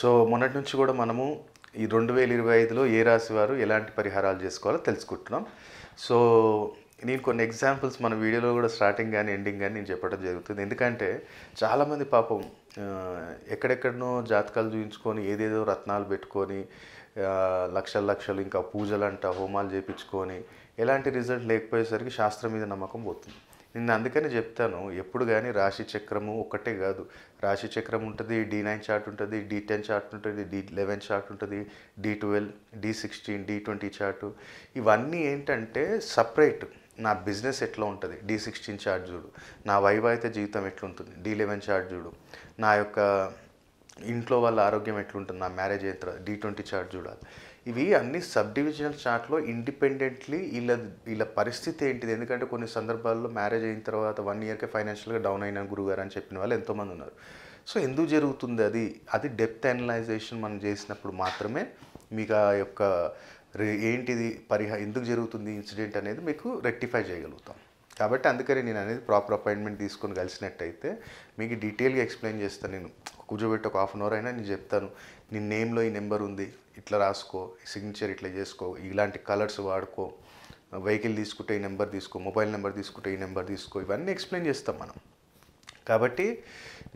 So మొన్నటి నుంచి కూడా మనము ఈ 2025లో ఏ రాశి వారు ఎలాంటి పరిహారాలు చేసుకోవాలో తెలుసుకుంటున్నాం. సో నేను కొన్ని ఎగ్జాంపుల్స్ మన వీడియోలో కూడా స్టార్టింగ్ కానీ ఎండింగ్ కానీ నేను చెప్పడం జరుగుతుంది. ఎందుకంటే చాలామంది పాపం ఎక్కడెక్కడనో జాతకాలు చూయించుకొని ఏదేదో రత్నాలు పెట్టుకొని లక్షలు లక్షలు ఇంకా పూజలంట హోమాలు చేయించుకొని ఎలాంటి రిజల్ట్ లేకపోయేసరికి శాస్త్రం మీద నమ్మకం పోతుంది. నేను అందుకని చెప్తాను, ఎప్పుడు కానీ రాశి చక్రము ఒక్కటే కాదు. రాశి చక్రం ఉంటుంది, D9 చార్ట్ ఉంటుంది, D10 చార్ట్ ఉంటుంది, D11 చార్ట్ ఉంటుంది, D12, D16, D20 చార్టు. ఇవన్నీ ఏంటంటే సపరేట్. నా బిజినెస్ ఎట్లా ఉంటుంది, D16 చార్ట్ చూడు. నా వైవాహిక జీవితం ఎట్లుంటుంది, D11 చార్ట్ చూడు. నా యొక్క ఇంట్లో వాళ్ళ ఆరోగ్యం ఎట్లుంటుంది, నా మ్యారేజ్ అయిన D20 చార్ట్ చూడాలి. ఇవి అన్ని సబ్ డివిజనల్ చార్ట్లో ఇండిపెండెంట్లీ వీళ్ళ పరిస్థితి ఏంటిది. ఎందుకంటే కొన్ని సందర్భాల్లో మ్యారేజ్ అయిన తర్వాత 1 ఇయర్కే ఫైనాన్షియల్గా డౌన్ అయిన గురుగారు అని చెప్పిన వాళ్ళు ఎంతోమంది ఉన్నారు. సో ఎందుకు జరుగుతుంది అది డెప్త్ అనలైజేషన్ మనం చేసినప్పుడు మాత్రమే మీకు ఆ యొక్క ఏంటిది ఎందుకు జరుగుతుంది ఇన్సిడెంట్ అనేది మీకు రెక్టిఫై చేయగలుగుతాం. కాబట్టి అందుకని నేను అనేది ప్రాపర్ అపాయింట్మెంట్ తీసుకొని కలిసినట్టయితే మీకు డీటెయిల్గా ఎక్స్ప్లెయిన్ చేస్తాను. నేను కూర్చోబెట్టి ఒక 1/2 అవర్ అయినా నేను చెప్తాను, నీ నేమ్లో ఈ నెంబర్ ఉంది, ఇట్లా రాసుకో, సిగ్నేచర్ ఇట్లా చేసుకో, ఇలాంటి కలర్స్ వాడుకో, వెహికల్ తీసుకుంటే ఈ నెంబర్ తీసుకో, మొబైల్ నెంబర్ తీసుకుంటే ఈ నెంబర్ తీసుకో, ఇవన్నీ ఎక్స్ప్లెయిన్ చేస్తాం మనం. కాబట్టి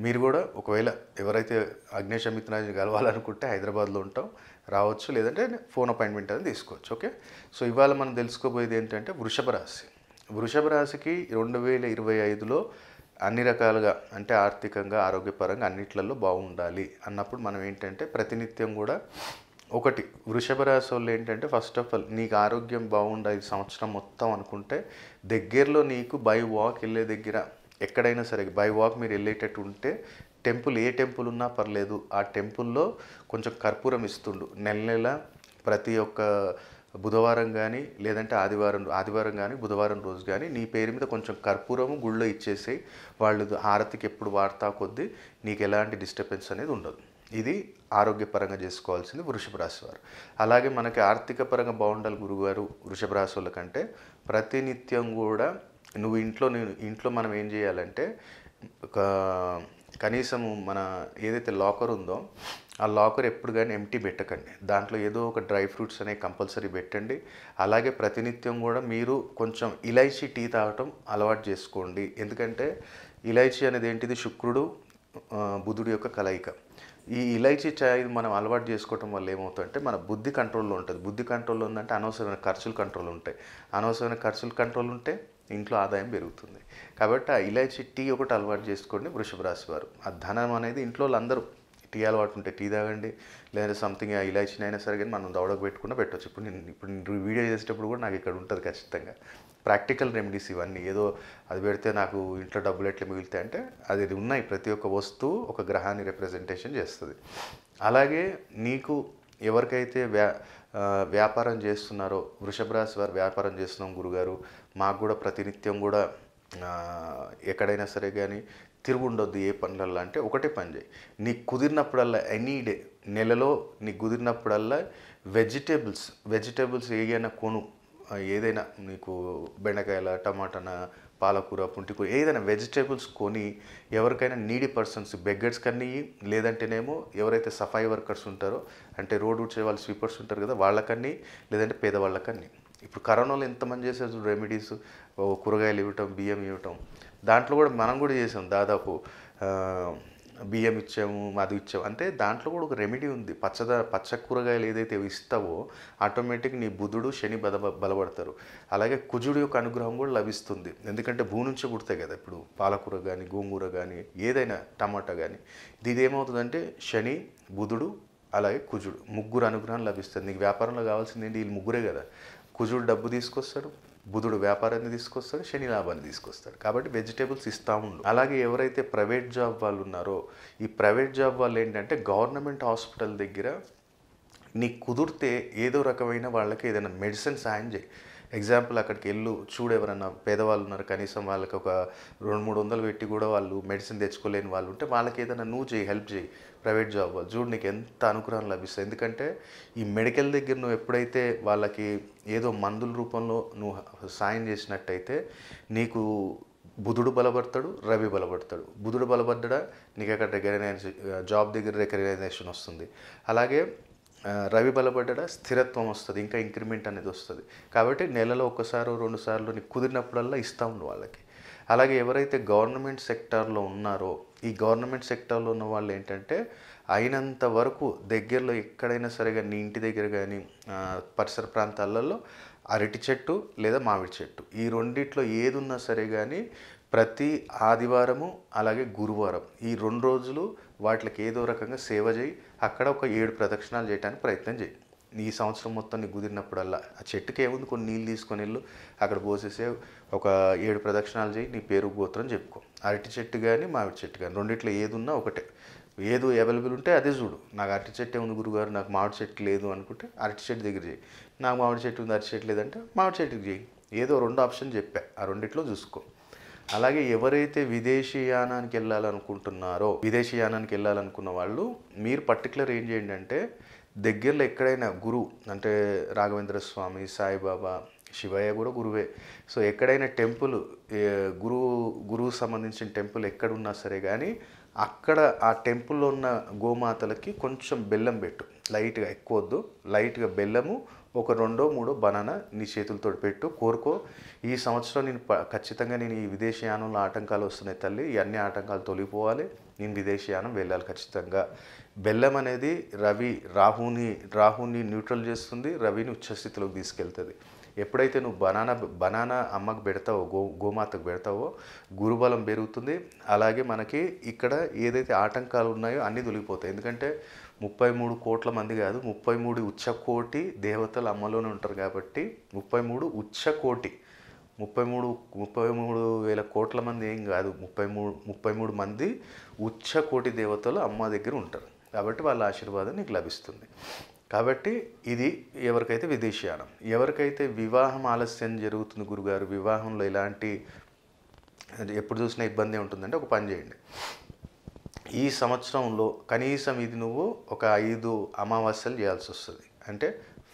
మీరు కూడా ఒకవేళ ఎవరైతే అగ్నేష్ అమిత్రాజ్ని కలవాలనుకుంటే హైదరాబాద్లో ఉంటాం, రావచ్చు, లేదంటే ఫోన్ అపాయింట్మెంట్ అనేది తీసుకోవచ్చు. ఓకే. సో ఇవాళ మనం తెలుసుకోబోయేది ఏంటంటే వృషభ రాశికి 2025లో అన్ని రకాలుగా అంటే ఆర్థికంగా ఆరోగ్యపరంగా అన్నిట్లలో బాగుండాలి అన్నప్పుడు మనం ఏంటంటే ప్రతినిత్యం కూడా ఒకటి వృషభ రాశి వాళ్ళు ఏంటంటే ఫస్ట్ ఆఫ్ ఆల్ నీకు ఆరోగ్యం బాగుండాలి సంవత్సరం మొత్తం అనుకుంటే దగ్గరలో నీకు బై వాక్ వెళ్ళే దగ్గర ఎక్కడైనా సరే బై వాక్ మీరు వెళ్ళేటట్టు ఉంటే ఏ టెంపుల్ ఉన్నా పర్లేదు, ఆ టెంపుల్లో కొంచెం కర్పూరం ఇస్తుండు. నెల ప్రతి ఒక్క బుధవారం కానీ లేదంటే ఆదివారం కానీ బుధవారం రోజు కానీ నీ పేరు మీద కొంచెం కర్పూరము గుళ్ళో ఇచ్చేసి వాళ్ళు హారతికి ఎప్పుడు వాడతా కొద్దీ నీకు ఎలాంటి డిస్టర్బెన్స్ అనేది ఉండదు. ఇది ఆరోగ్యపరంగా చేసుకోవాల్సింది వృషభ రాశి వారు. అలాగే మనకి ఆర్థిక పరంగా బాగుండాలి గురుగారు వృషభ రాశి వాళ్ళకంటే ప్రతినిత్యం కూడా నువ్వు ఇంట్లో మనం ఏం చేయాలంటే కనీసం మన ఏదైతే లాకర్ ఉందో ఆ లాకర్ ఎప్పుడు కానీ ఎంటీ పెట్టకండి. దాంట్లో ఏదో ఒక డ్రై ఫ్రూట్స్ అనేవి కంపల్సరీ పెట్టండి. అలాగే ప్రతినిత్యం కూడా మీరు కొంచెం ఇలైచీ టీ తాగటం అలవాటు చేసుకోండి. ఎందుకంటే ఇలైచీ అనేది ఏంటిది, శుక్రుడు బుధుడు యొక్క కలయిక. ఈ ఇలైచీ చాయ్ మనం అలవాటు చేసుకోవటం వల్ల ఏమవుతుందంటే మన బుద్ధి కంట్రోల్లో ఉంటుంది. బుద్ధి కంట్రోల్లో ఉందంటే అనవసరమైన ఖర్చులు కంట్రోల్ ఉంటాయి. అనవసరమైన ఖర్చులు కంట్రోల్ ఉంటే ఇంట్లో ఆదాయం పెరుగుతుంది. కాబట్టి ఆ ఇలాచీ టీ ఒకటి అలవాటు చేసుకోండి వృషభ రాశి వారు. ఆ ధనం అనేది ఇంట్లో అందరూ టీ అలవాటు ఉంటే టీ తాగండి, లేదంటే సంథింగ్ ఆ ఇలాచీని అయినా సరే కానీ మనం దవడకు పెట్టుకున్నా పెట్టవచ్చు. ఇప్పుడు నేను వీడియో చేసేటప్పుడు కూడా నాకు ఇక్కడ ఉంటుంది ఖచ్చితంగా ప్రాక్టికల్ రెమెడీస్ ఇవన్నీ. ఏదో అది పెడితే నాకు ఇంట్లో డబ్బులు ఎట్లా మిగులుతాయి అంటే అది ఉన్నాయి. ప్రతి ఒక్క వస్తువు ఒక గ్రహాన్ని రిప్రజెంటేషన్ చేస్తుంది. అలాగే నీకు ఎవరికైతే వ్యాపారం చేస్తున్నారో వృషభ రాశి వారు వ్యాపారం చేస్తున్నాం గురుగారు, మాకు కూడా ప్రతినిత్యం కూడా ఎక్కడైనా సరే కానీ తిరుగుండొద్దు ఏ పనులల్లో అంటే ఒకటే పని చేయి. నీకు కుదిరినప్పుడల్లా ఎనీ డే నెలలో నీకు కుదిరినప్పుడల్లా వెజిటేబుల్స్ ఏదైనా కొను. ఏదైనా నీకు బెండకాయల, టమాటాన, పాలకూర, పుంటికూర ఏదైనా వెజిటేబుల్స్ కొని ఎవరికైనా నీడీ పర్సన్స్ బెగ్గర్స్ కన్నీ, లేదంటేనేమో ఎవరైతే సఫాయి వర్కర్స్ ఉంటారో అంటే రోడ్ ఊడ్చే వాళ్ళు స్వీపర్స్ ఉంటారు కదా వాళ్ళకన్నీ, లేదంటే పేదవాళ్ళకన్నీ. ఇప్పుడు కరోనాలో ఎంతమంది చేసేది రెమెడీస్, కూరగాయలు ఇవ్వటం, బియ్యం ఇవ్వటం. దాంట్లో కూడా మనం కూడా చేసాం. దాదాపు బియ్యం ఇచ్చాము, అది ఇచ్చాము. అంటే దాంట్లో కూడా ఒక రెమెడీ ఉంది. పచ్చ కూరగాయలు ఏదైతే ఇస్తావో ఆటోమేటిక్ నీ బుధుడు శని బలపడతారు. అలాగే కుజుడు యొక్క అనుగ్రహం కూడా లభిస్తుంది. ఎందుకంటే భూ నుంచి పుడతాయి కదా ఇప్పుడు పాలకూర కానీ గోంగూర కానీ ఏదైనా టమాటా కానీ. ఇది ఏమవుతుందంటే శని, బుధుడు అలాగే కుజుడు ముగ్గురు అనుగ్రహం లభిస్తుంది. నీకు వ్యాపారంలో కావాల్సింది ఏంటి, వీళ్ళు ముగ్గురే కదా. కుజుడు డబ్బు తీసుకొస్తాడు, బుధుడు వ్యాపారాన్ని తీసుకొస్తాడు, శని లాభాన్ని తీసుకొస్తాడు. కాబట్టి వెజిటేబుల్స్ ఇస్తూ ఉండు. అలాగే ఎవరైతే ప్రైవేట్ జాబ్ వాళ్ళు ఉన్నారో ఈ ప్రైవేట్ జాబ్ వాళ్ళు ఏంటంటే గవర్నమెంట్ హాస్పిటల్ దగ్గర నీకు కుదిరితే ఏదో రకమైన వాళ్ళకి ఏదైనా మెడిసిన్ సాయం చేయి. ఎగ్జాంపుల్ అక్కడికి చూడు, ఎవరన్నా పేదవాళ్ళు ఉన్నారు, కనీసం వాళ్ళకి ఒక 200-300 పెట్టి కూడా వాళ్ళు మెడిసిన్ తెచ్చుకోలేని వాళ్ళు ఉంటే వాళ్ళకి ఏదైనా నువ్వు చేయి, హెల్ప్ చేయి. ప్రైవేట్ జాబ్ వాళ్ళు చూడు నీకు ఎంత అనుగ్రహం లభిస్తుంది. ఎందుకంటే ఈ మెడికల్ దగ్గర నువ్వు ఎప్పుడైతే వాళ్ళకి ఏదో మందుల రూపంలో నువ్వు సాయం చేసినట్టయితే నీకు బుధుడు బలపడతాడు, రవి బలపడతాడు. బుధుడు బలపడ్డా నీకు అక్కడ జాబ్ దగ్గర రికగ్నైజేషన్ వస్తుంది. అలాగే రవి బలపడ్డా స్థిరత్వం వస్తుంది, ఇంకా ఇంక్రిమెంట్ అనేది వస్తుంది. కాబట్టి నెలలో ఒకసారి 2 సార్లు నీకు కుదిరినప్పుడల్లా ఇస్తూ ఉండు వాళ్ళకి. అలాగే ఎవరైతే గవర్నమెంట్ సెక్టార్లో ఉన్నారో, ఈ గవర్నమెంట్ సెక్టార్లో ఉన్న వాళ్ళు ఏంటంటే అయినంత వరకు దగ్గరలో ఎక్కడైనా సరే నీ ఇంటి దగ్గర కానీ పరిసర ప్రాంతాలలో అరటి చెట్టు లేదా మామిడి చెట్టు, ఈ రెండిట్లో ఏది ఉన్నా సరే కానీ ప్రతి ఆదివారము అలాగే గురువారం ఈ 2 రోజులు వాటికి ఏదో రకంగా సేవ చేయి. అక్కడ ఒక 7 ప్రదక్షిణాలు చేయడానికి ప్రయత్నం చేయి. ఈ సంవత్సరం మొత్తం నీకు కుదిరినప్పుడల్లా ఆ చెట్టుకి ఏముంది, కొన్ని నీళ్ళు తీసుకొని వెళ్ళు, అక్కడ పోసేసే ఒక 7 ప్రదక్షిణాలు చేయి, నీ పేరు గోత్రం చెప్పుకో. అరటి చెట్టు కానీ మామిడి చెట్టు కానీ రెండిట్లో ఏది ఉన్నా ఒకటే. ఏదో అవైలబుల్ ఉంటే అదే చూడు. నాకు అరటి చెట్టే ఉంది గురుగారు, నాకు మామిడి చెట్టు లేదు అనుకుంటే అరటి చెట్టు దగ్గర చేయి. నాకు మామిడి చెట్టు ఉంది, అరటి చెట్టు లేదంటే మామిడి చెట్టుకి చేయి. ఏదో 2 ఆప్షన్ చెప్పా, ఆ రెండిట్లో చూసుకో. అలాగే ఎవరైతే విదేశీయానానికి వెళ్ళాలనుకున్న వాళ్ళు మీరు పర్టికులర్ ఏం చేయండి అంటే దగ్గరలో ఎక్కడైనా గురువు అంటే రాఘవేంద్ర స్వామి, సాయిబాబా, శివయ్య కూడా గురువే. సో ఎక్కడైనా టెంపుల్ గురువు సంబంధించిన టెంపుల్ ఎక్కడున్నా సరే కానీ అక్కడ ఆ టెంపుల్లో ఉన్న గోమాతలకి కొంచెం బెల్లం పెట్టు, లైట్గా, ఎక్కువ వద్దు, లైట్గా బెల్లము, ఒక 2-3 బనానా నీ చేతులతో పెట్టు, కోరుకో. ఈ సంవత్సరం నేను ఖచ్చితంగా నేను ఈ విదేశీయానంలో ఆటంకాలు వస్తున్నాయి తల్లి, ఈ అన్ని ఆటంకాలు తొలగిపోవాలి, నేను విదేశీయానం వెళ్ళాలి ఖచ్చితంగా. బెల్లం అనేది రాహుని న్యూట్రల్ చేస్తుంది, రవిని ఉచ్చస్థితిలోకి తీసుకెళ్తుంది. ఎప్పుడైతే నువ్వు బనానా అమ్మకు పెడతావో, గోమాతకు పెడతావో గురుబలం పెరుగుతుంది. అలాగే మనకి ఇక్కడ ఏదైతే ఆటంకాలు ఉన్నాయో అన్నీ తొలగిపోతాయి. ఎందుకంటే 33 కోట్ల మంది కాదు, 33 ఉచ్చకోటి దేవతలు అమ్మలోనే ఉంటారు. కాబట్టి 33 ఉచ్చకోటి, 33,000 కోట్ల మంది ఏం కాదు, 33 మంది ఉచ్చకోటి దేవతలు అమ్మ దగ్గర ఉంటారు. కాబట్టి వాళ్ళ ఆశీర్వాదం నీకు లభిస్తుంది. కాబట్టి ఇది ఎవరికైతే విదేశీయానం. ఎవరికైతే వివాహం ఆలస్యం జరుగుతుంది గురుగారు, వివాహంలో ఎలాంటి ఎప్పుడు చూసినా ఇబ్బంది ఉంటుందంటే ఒక పని చేయండి. ఈ సంవత్సరంలో కనీసం ఇది నువ్వు ఒక 5 అమావాస్యలు చేయాల్సి వస్తుంది. అంటే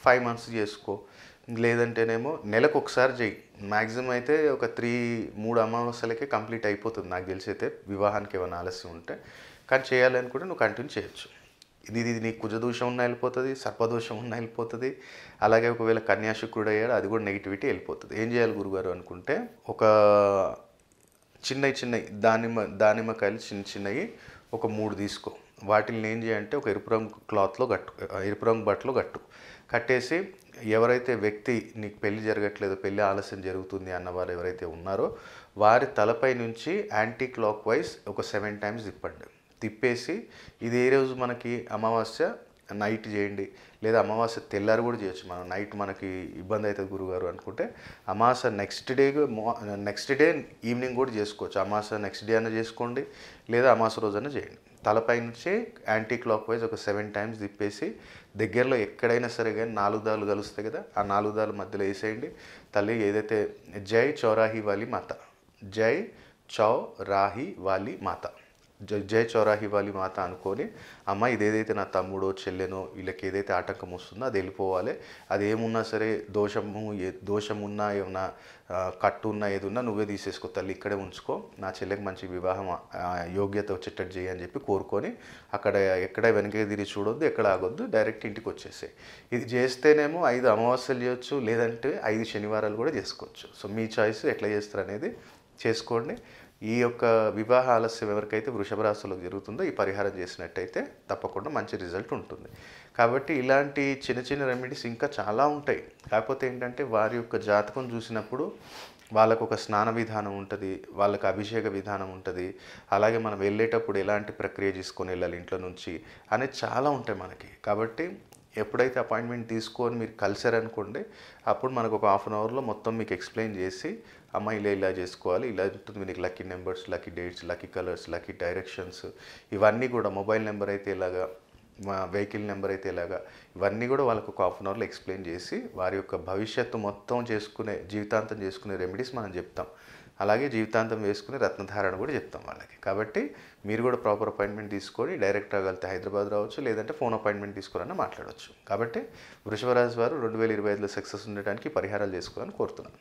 5 మంత్స్ చేసుకో, లేదంటేనేమో నెలకు ఒకసారి చేయి. మ్యాక్సిమం అయితే ఒక 3 అమావాస్యలకే కంప్లీట్ అయిపోతుంది నాకు తెలిసి అయితే, వివాహానికి ఏమైనా ఆలస్యం ఉంటే. కానీ చేయాలని కూడా నువ్వు కంటిన్యూ చేయొచ్చు. ఇది నీకు కుజదోషం ఉన్న వెళ్ళిపోతుంది, సర్పదోషం ఉన్న వెళ్ళిపోతుంది. అలాగే ఒకవేళ కన్యాశుక్రుడు అయ్యాడు, అది కూడా నెగిటివిటీ వెళ్ళిపోతుంది. ఏం చేయాలి గురుగారు అనుకుంటే ఒక చిన్నవి దానిమ్మకాయలు చిన్నవి ఒక 3 తీసుకో. వాటిని ఏం చేయాలంటే ఒక ఎరుపు రంగు బట్టలో కట్టేసి ఎవరైతే వ్యక్తి నీకు పెళ్లి జరగట్లేదు, పెళ్లి ఆలస్యం జరుగుతుంది అన్నవారు ఎవరైతే ఉన్నారో వారి తలపై నుంచి యాంటీ క్లాక్ వైజ్ ఒక 7 టైమ్స్ తిప్పేసి ఇది ఏ రోజు మనకి అమావాస్య నైట్ చేయండి, లేదా అమావాస్య తెల్లారి కూడా చేయొచ్చు. మనం నైట్ మనకి ఇబ్బంది అవుతుంది గురుగారు అనుకుంటే అమావాస్య నెక్స్ట్ డే ఈవినింగ్ కూడా చేసుకోవచ్చు. అమావాస్య నెక్స్ట్ డే అన్న చేసుకోండి, లేదా అమావాస్య రోజన్నా చేయండి. తలపై నుంచి యాంటీ క్లాక్ వైజ్ ఒక 7 టైమ్స్ తిప్పేసి దగ్గరలో ఎక్కడైనా సరే కానీ 4 దారులు కలుస్తాయి కదా, ఆ 4 దారుల మధ్యలో వేసేయండి. తల్లి ఏదైతే జై చౌరాహి వాలి మాత, జై చౌరాహి వాలి మాత, జై చౌరాహి వాలి మాత అనుకొని అమ్మ ఇదేదైతే నా తమ్ముడో చెల్లెనో వీళ్ళకి ఏదైతే ఆటంకం వస్తుందో అది వెళ్ళిపోవాలి. అది ఏమున్నా సరే దోషమున్నా ఏమన్నా కట్టు ఉన్నా ఏదున్నా నువ్వే తీసేసుకో తల్లి, ఇక్కడే ఉంచుకో, నా చెల్లెకి మంచి వివాహం యోగ్యత వచ్చేటట్టు చేయి అని చెప్పి కోరుకొని అక్కడ ఎక్కడ వెనక తిరిగి చూడొద్దు, ఎక్కడ ఆగొద్దు, డైరెక్ట్ ఇంటికి వచ్చేసాయి. ఇది చేస్తేనేమో 5 అమావాస్యలు చేయొచ్చు, లేదంటే 5 శనివారాలు కూడా చేసుకోవచ్చు. సో మీ చాయిస్ ఎట్లా చేస్తారు అనేది చేసుకోండి. ఈ యొక్క వివాహ ఆలస్యం ఎవరికైతే వృషభ రాశిలో జరుగుతుందో ఈ పరిహారం చేసినట్టయితే తప్పకుండా మంచి రిజల్ట్ ఉంటుంది. కాబట్టి ఇలాంటి చిన్న రెమెడీస్ ఇంకా చాలా ఉంటాయి. కాకపోతే ఏంటంటే వారి యొక్క జాతకం చూసినప్పుడు వాళ్ళకు ఒక స్నాన విధానం ఉంటుంది, వాళ్ళకి అభిషేక విధానం ఉంటుంది, అలాగే మనం వెళ్ళేటప్పుడు ఎలాంటి ప్రక్రియ తీసుకొని వెళ్ళాలి ఇంట్లో నుంచి అనేది చాలా ఉంటాయి మనకి. కాబట్టి ఎప్పుడైతే అపాయింట్మెంట్ తీసుకొని మీరు కలిసారనుకోండి, అప్పుడు మనకు ఒక 1/2 అవర్లో మొత్తం మీకు ఎక్స్ప్లెయిన్ చేసి అమ్మ ఇలా చేసుకోవాలి, ఇలా ఉంటుంది, మీకు lucky numbers, lucky dates, lucky colours, lucky directions, ఇవన్నీ కూడా మొబైల్ నెంబర్ అయితే ఇలాగా, వెహికల్ నెంబర్ అయితే ఇలాగా, ఇవన్నీ కూడా వాళ్ళకు ఒక 1/2 అవర్లో ఎక్స్ప్లెయిన్ చేసి వారి యొక్క భవిష్యత్తు మొత్తం జీవితాంతం చేసుకునే రెమెడీస్ మనం చెప్తాం. అలాగే జీవితాంతం వేసుకునే రత్నధారణ కూడా చెప్తాం వాళ్ళకి. కాబట్టి మీరు కూడా ప్రాపర్ అపాయింట్మెంట్ తీసుకొని డైరెక్ట్ రాగలిగితే హైదరాబాద్ రావచ్చు, లేదంటే ఫోన్ అపాయింట్మెంట్ తీసుకురన్నా మాట్లాడవచ్చు. కాబట్టి వృషభ రాశి వారు 2025లో సక్సెస్ ఉండడానికి పరిహారాలు చేసుకోవాలని కోరుతున్నాను.